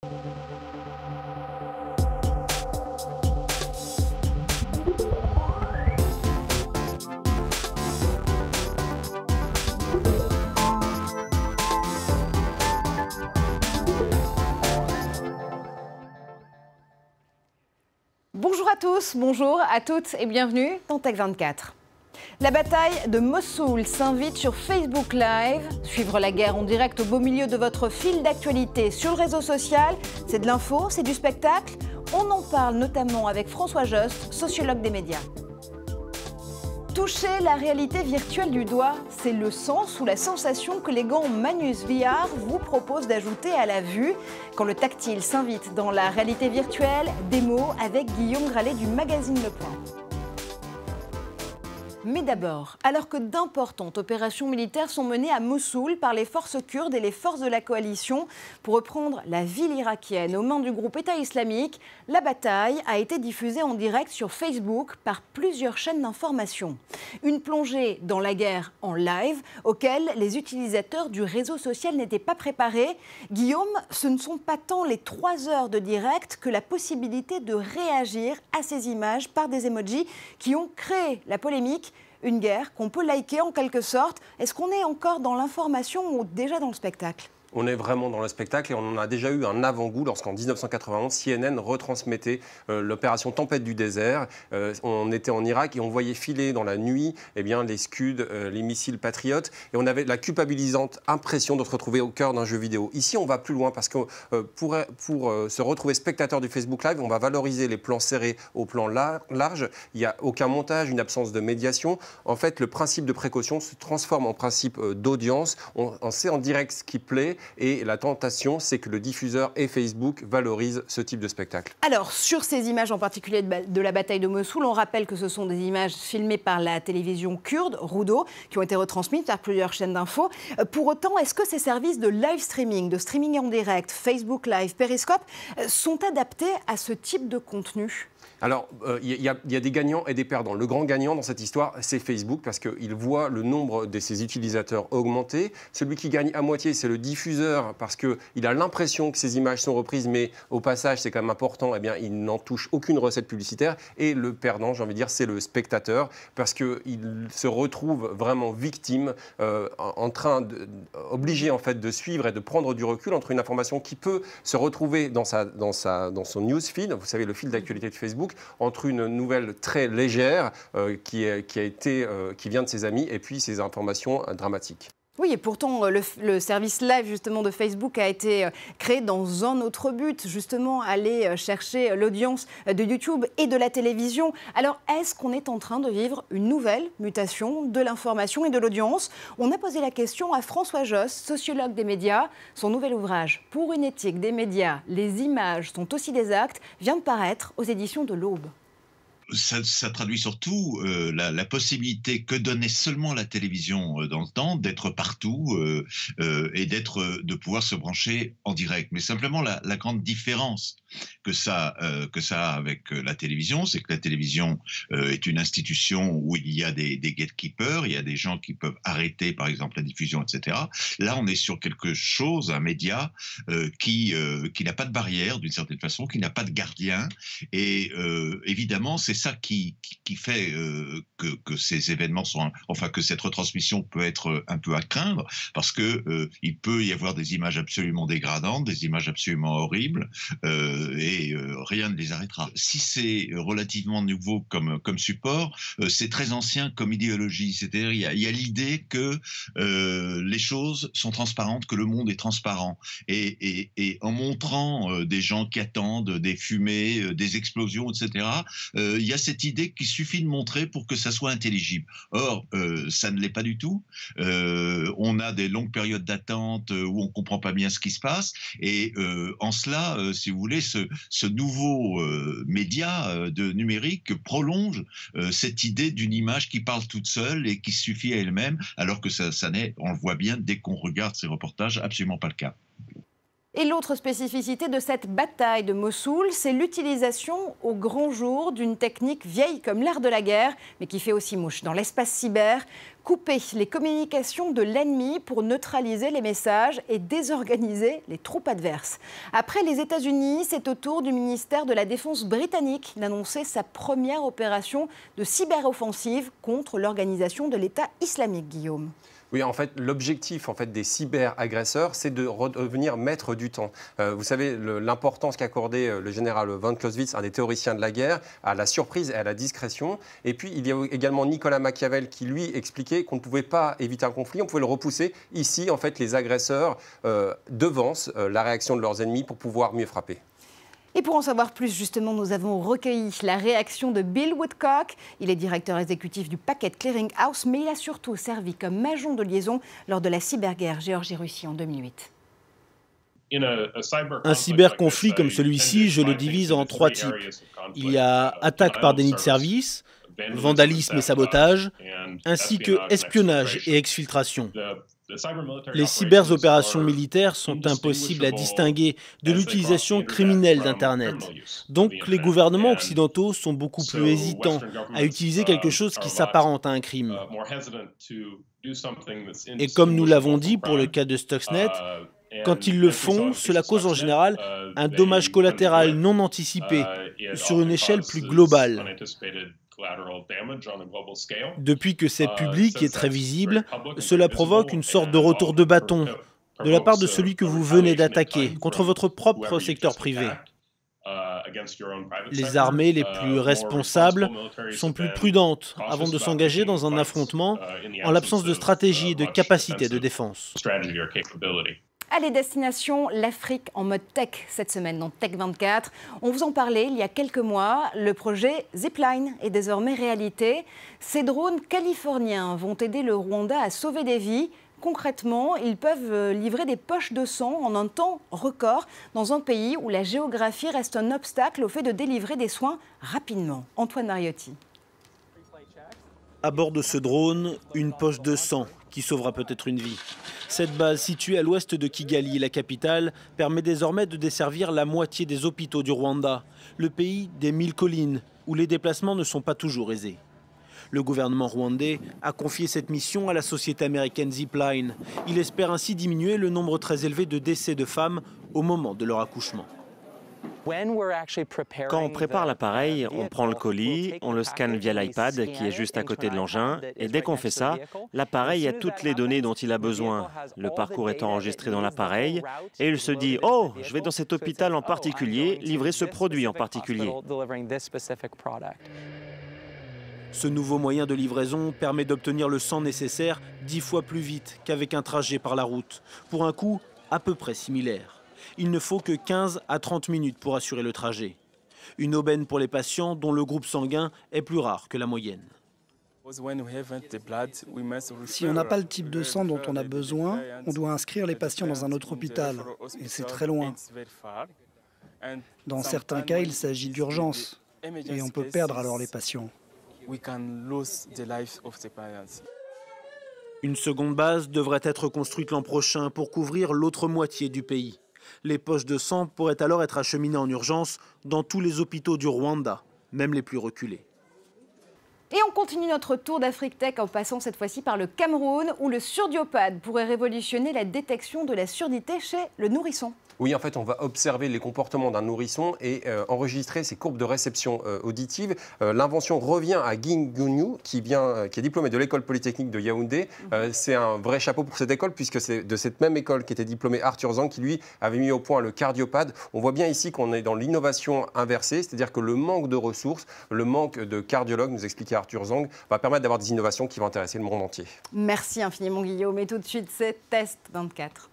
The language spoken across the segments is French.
Bonjour à tous, bonjour à toutes et bienvenue dans Tech24. La bataille de Mossoul s'invite sur Facebook Live. Suivre la guerre en direct au beau milieu de votre fil d'actualité sur le réseau social, c'est de l'info, c'est du spectacle. On en parle notamment avec François Jost, sociologue des médias. Toucher la réalité virtuelle du doigt, c'est le sens ou la sensation que les gants Manus VR vous proposent d'ajouter à la vue. Quand le tactile s'invite dans la réalité virtuelle, démo avec Guillaume Gralet du magazine Le Point. Mais d'abord, alors que d'importantes opérations militaires sont menées à Mossoul par les forces kurdes et les forces de la coalition pour reprendre la ville irakienne aux mains du groupe État islamique, la bataille a été diffusée en direct sur Facebook par plusieurs chaînes d'information. Une plongée dans la guerre en live auquel les utilisateurs du réseau social n'étaient pas préparés. Guillaume, ce ne sont pas tant les 3 heures de direct que la possibilité de réagir à ces images par des emojis qui ont créé la polémique. Une guerre qu'on peut liker en quelque sorte. Est-ce qu'on est encore dans l'information ou déjà dans le spectacle ? On est vraiment dans le spectacle et on en a déjà eu un avant-goût lorsqu'en 1991, CNN retransmettait l'opération Tempête du désert. On était en Irak et on voyait filer dans la nuit les Scud, les missiles patriotes. Et on avait la culpabilisante impression de se retrouver au cœur d'un jeu vidéo. Ici, on va plus loin parce que pour se retrouver spectateur du Facebook Live, on va valoriser les plans serrés au plan large. Il n'y a aucun montage, une absence de médiation. En fait, le principe de précaution se transforme en principe d'audience. On sait en direct ce qui plaît. Et la tentation, c'est que le diffuseur et Facebook valorisent ce type de spectacle. Alors, sur ces images en particulier de la bataille de Mossoul, on rappelle que ce sont des images filmées par la télévision kurde, Rudo, qui ont été retransmises par plusieurs chaînes d'infos. Pour autant, est-ce que ces services de live streaming, de streaming en direct, Facebook Live, Periscope, sont adaptés à ce type de contenu ? Alors, il y a des gagnants et des perdants. Le grand gagnant dans cette histoire, c'est Facebook, parce qu'il voit le nombre de ses utilisateurs augmenter. Celui qui gagne à moitié, c'est le diffuseur, parce qu'il a l'impression que ces images sont reprises, mais au passage, c'est quand même important, il n'en touche aucune recette publicitaire. Et le perdant, j'ai envie de dire, c'est le spectateur, parce qu'il se retrouve vraiment victime, obligé en fait de suivre et de prendre du recul entre une information qui peut se retrouver dans son newsfeed, vous savez, le fil d'actualité de Facebook, entre une nouvelle très légère qui vient de ses amis et puis ces informations dramatiques. Oui, et pourtant, le service live justement de Facebook a été créé dans un autre but, justement aller chercher l'audience de YouTube et de la télévision. Alors, est-ce qu'on est en train de vivre une nouvelle mutation de l'information et de l'audience ? On a posé la question à François Jost, sociologue des médias. Son nouvel ouvrage « Pour une éthique des médias, les images sont aussi des actes » vient de paraître aux éditions de l'Aube. Ça traduit surtout la possibilité que donnait seulement la télévision dans le temps d'être partout et de pouvoir se brancher en direct. Mais simplement la grande différence que ça a avec la télévision, c'est que la télévision est une institution où il y a des gatekeepers, il y a des gens qui peuvent arrêter par exemple la diffusion, etc. Là, on est sur quelque chose, un média qui n'a pas de barrière d'une certaine façon, qui n'a pas de gardien. Et évidemment, c'est ça qui fait que ces événements que cette retransmission peut être un peu à craindre, parce que il peut y avoir des images absolument dégradantes, des images absolument horribles, et rien ne les arrêtera. Si c'est relativement nouveau comme support, c'est très ancien comme idéologie. C'est-à-dire il y a l'idée que les choses sont transparentes, que le monde est transparent, et en montrant des gens qui attendent, des fumées, des explosions, etc. Il y a cette idée qu'il suffit de montrer pour que ça soit intelligible. Or, ça ne l'est pas du tout. On a des longues périodes d'attente où on ne comprend pas bien ce qui se passe. Et en cela, si vous voulez, ce nouveau média de numérique prolonge cette idée d'une image qui parle toute seule et qui suffit à elle-même, alors que ça n'est, on le voit bien dès qu'on regarde ces reportages, absolument pas le cas. Et l'autre spécificité de cette bataille de Mossoul, c'est l'utilisation au grand jour d'une technique vieille comme l'art de la guerre, mais qui fait aussi mouche dans l'espace cyber. Couper les communications de l'ennemi pour neutraliser les messages et désorganiser les troupes adverses. Après les États-Unis, c'est au tour du ministère de la Défense britannique d'annoncer sa première opération de cyberoffensive contre l'organisation de l'État islamique, Guillaume. Oui, en fait, l'objectif des cyberagresseurs, c'est de redevenir maître du temps. Vous savez, l'importance qu'accordait le général von Clausewitz, un des théoriciens de la guerre, à la surprise et à la discrétion. Et puis, il y a également Nicolas Machiavel qui, lui, expliquait qu'on ne pouvait pas éviter un conflit, on pouvait le repousser. Ici, en fait, les agresseurs devancent la réaction de leurs ennemis pour pouvoir mieux frapper. Et pour en savoir plus, justement, nous avons recueilli la réaction de Bill Woodcock. Il est directeur exécutif du Packet Clearing House, mais il a surtout servi comme agent de liaison lors de la cyberguerre Géorgie-Russie en 2008. Un cyberconflit comme celui-ci, je le divise en 3 types. Il y a attaque par déni de service, vandalisme et sabotage, ainsi que espionnage et exfiltration. Les cyberopérations militaires sont impossibles à distinguer de l'utilisation criminelle d'Internet. Donc les gouvernements occidentaux sont beaucoup plus hésitants à utiliser quelque chose qui s'apparente à un crime. Et comme nous l'avons dit pour le cas de Stuxnet, quand ils le font, cela cause en général un dommage collatéral non anticipé sur une échelle plus globale. Depuis que c'est public et très visible, cela provoque une sorte de retour de bâton de la part de celui que vous venez d'attaquer contre votre propre secteur privé. Les armées les plus responsables sont plus prudentes avant de s'engager dans un affrontement en l'absence de stratégie et de capacité de défense. Allez, destination l'Afrique en mode tech cette semaine dans Tech 24. On vous en parlait il y a quelques mois. Le projet Zipline est désormais réalité. Ces drones californiens vont aider le Rwanda à sauver des vies. Concrètement, ils peuvent livrer des poches de sang en un temps record dans un pays où la géographie reste un obstacle au fait de délivrer des soins rapidement. Antoine Mariotti. À bord de ce drone, une poche de sang qui sauvera peut-être une vie. Cette base située à l'ouest de Kigali, la capitale, permet désormais de desservir la moitié des hôpitaux du Rwanda, le pays des 1000 collines, où les déplacements ne sont pas toujours aisés. Le gouvernement rwandais a confié cette mission à la société américaine Zipline. Il espère ainsi diminuer le nombre très élevé de décès de femmes au moment de leur accouchement. Quand on prépare l'appareil, on prend le colis, on le scanne via l'iPad qui est juste à côté de l'engin, et dès qu'on fait ça, l'appareil a toutes les données dont il a besoin. Le parcours est enregistré dans l'appareil, et il se dit « Oh, je vais dans cet hôpital en particulier, livrer ce produit en particulier ». Ce nouveau moyen de livraison permet d'obtenir le sang nécessaire 10 fois plus vite qu'avec un trajet par la route, pour un coût à peu près similaire. Il ne faut que 15 à 30 minutes pour assurer le trajet. Une aubaine pour les patients dont le groupe sanguin est plus rare que la moyenne. Si on n'a pas le type de sang dont on a besoin, on doit inscrire les patients dans un autre hôpital. Et c'est très loin. Dans certains cas, il s'agit d'urgence. Et on peut perdre alors les patients. Une seconde base devrait être construite l'an prochain pour couvrir l'autre moitié du pays. Les poches de sang pourraient alors être acheminées en urgence dans tous les hôpitaux du Rwanda, même les plus reculés. Et on continue notre tour d'Afrique Tech en passant cette fois-ci par le Cameroun, où le Surdiopad pourrait révolutionner la détection de la surdité chez le nourrisson. Oui, en fait, on va observer les comportements d'un nourrisson et enregistrer ses courbes de réception auditive. L'invention revient à Guy Gouniou, qui est diplômé de l'école polytechnique de Yaoundé. C'est un vrai chapeau pour cette école, puisque c'est de cette même école qu'était diplômé Arthur Zang, qui lui avait mis au point le Cardiopad. On voit bien ici qu'on est dans l'innovation inversée, c'est-à-dire que le manque de ressources, le manque de cardiologues, nous expliquait Arthur Zang, va permettre d'avoir des innovations qui vont intéresser le monde entier. Merci infiniment Guillaume. Et tout de suite, c'est Test 24.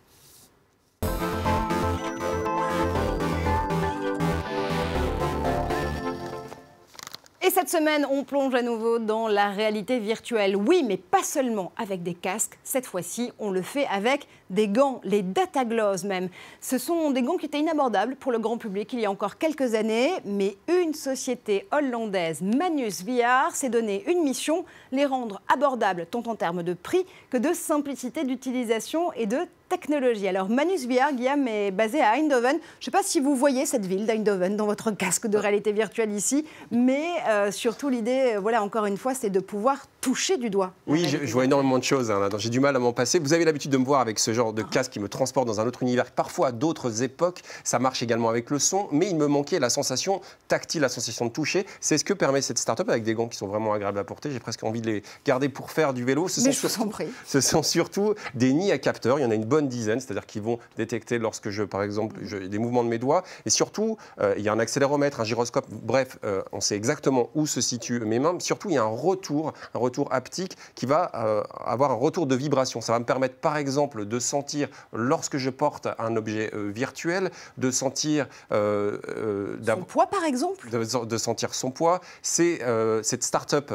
Et cette semaine, on plonge à nouveau dans la réalité virtuelle. Oui, mais pas seulement avec des casques. Cette fois-ci, on le fait avec des gants, les DataGloves même. Ce sont des gants qui étaient inabordables pour le grand public il y a encore quelques années. Mais une société hollandaise, Manus VR, s'est donné une mission, les rendre abordables tant en termes de prix que de simplicité d'utilisation et de technologie. Alors Manus VR, Guillaume, est basé à Eindhoven. Je ne sais pas si vous voyez cette ville d'Eindhoven dans votre casque de réalité virtuelle ici, mais surtout l'idée, voilà, encore une fois, c'est de pouvoir toucher du doigt. Oui, je vois énormément de choses, hein, j'ai du mal à m'en passer. Vous avez l'habitude de me voir avec ce genre de casque qui me transporte dans un autre univers, parfois à d'autres époques. Ça marche également avec le son, mais il me manquait la sensation tactile, la sensation de toucher. C'est ce que permet cette start-up avec des gants qui sont vraiment agréables à porter. J'ai presque envie de les garder pour faire du vélo. Ce sont surtout des nids à capteurs. Il y en a une bonne dizaine, c'est-à-dire qu'ils vont détecter lorsque par exemple, des mouvements de mes doigts. Et surtout, il y a un accéléromètre, un gyroscope. Bref, on sait exactement où se situent mes mains. Surtout, il y a un retour haptique qui va avoir un retour de vibration. Ça va me permettre, par exemple, de sentir, lorsque je porte un objet virtuel, de sentir... son poids, par exemple ? De sentir son poids. C'est cette start-up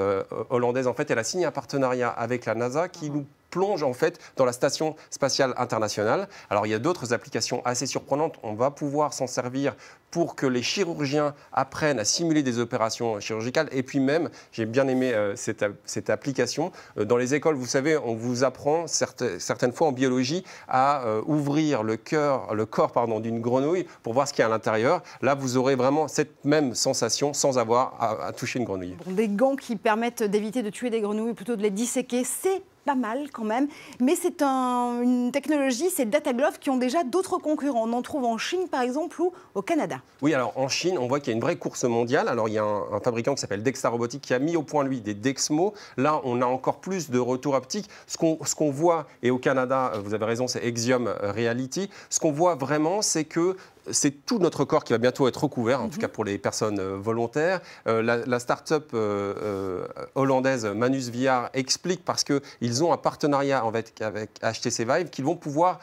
hollandaise, en fait, elle a signé un partenariat avec la NASA qui nous plonge en fait dans la Station spatiale internationale. Alors il y a d'autres applications assez surprenantes. On va pouvoir s'en servir pour que les chirurgiens apprennent à simuler des opérations chirurgicales. Et puis même, j'ai bien aimé cette application. Dans les écoles, vous savez, on vous apprend certaines fois en biologie à ouvrir le corps d'une grenouille pour voir ce qu'il y a à l'intérieur. Là, vous aurez vraiment cette même sensation sans avoir à toucher une grenouille. Bon, des gants qui permettent d'éviter de tuer des grenouilles, plutôt de les disséquer, c'est pas mal quand même, mais c'est une technologie, c'est Data Glove, qui ont déjà d'autres concurrents. On en trouve en Chine par exemple ou au Canada. Oui, alors en Chine, on voit qu'il y a une vraie course mondiale. Alors il y a un fabricant qui s'appelle Dexa Robotics qui a mis au point, lui, des Dexmo. Là, on a encore plus de retours haptiques. Ce qu'on voit, et au Canada, vous avez raison, c'est Exium Reality, ce qu'on voit vraiment, c'est que c'est tout notre corps qui va bientôt être recouvert, en tout cas pour les personnes volontaires. La start-up hollandaise Manus VR explique, parce qu'ils ont un partenariat avec HTC Vive, qu'ils vont pouvoir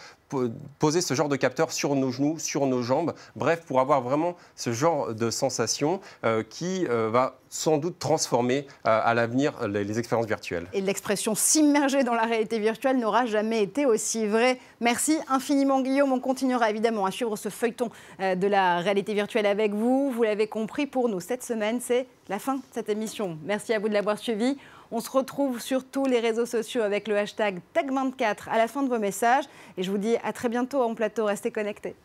poser ce genre de capteur sur nos genoux, sur nos jambes, bref, pour avoir vraiment ce genre de sensation qui va sans doute transformer à l'avenir les expériences virtuelles. Et l'expression s'immerger dans la réalité virtuelle n'aura jamais été aussi vraie. Merci infiniment Guillaume, on continuera évidemment à suivre ce feuilleton de la réalité virtuelle avec vous. Vous l'avez compris, pour nous, cette semaine, c'est la fin de cette émission. Merci à vous de l'avoir suivi. On se retrouve sur tous les réseaux sociaux avec le hashtag Tech24 à la fin de vos messages. Et je vous dis à très bientôt en plateau. Restez connectés.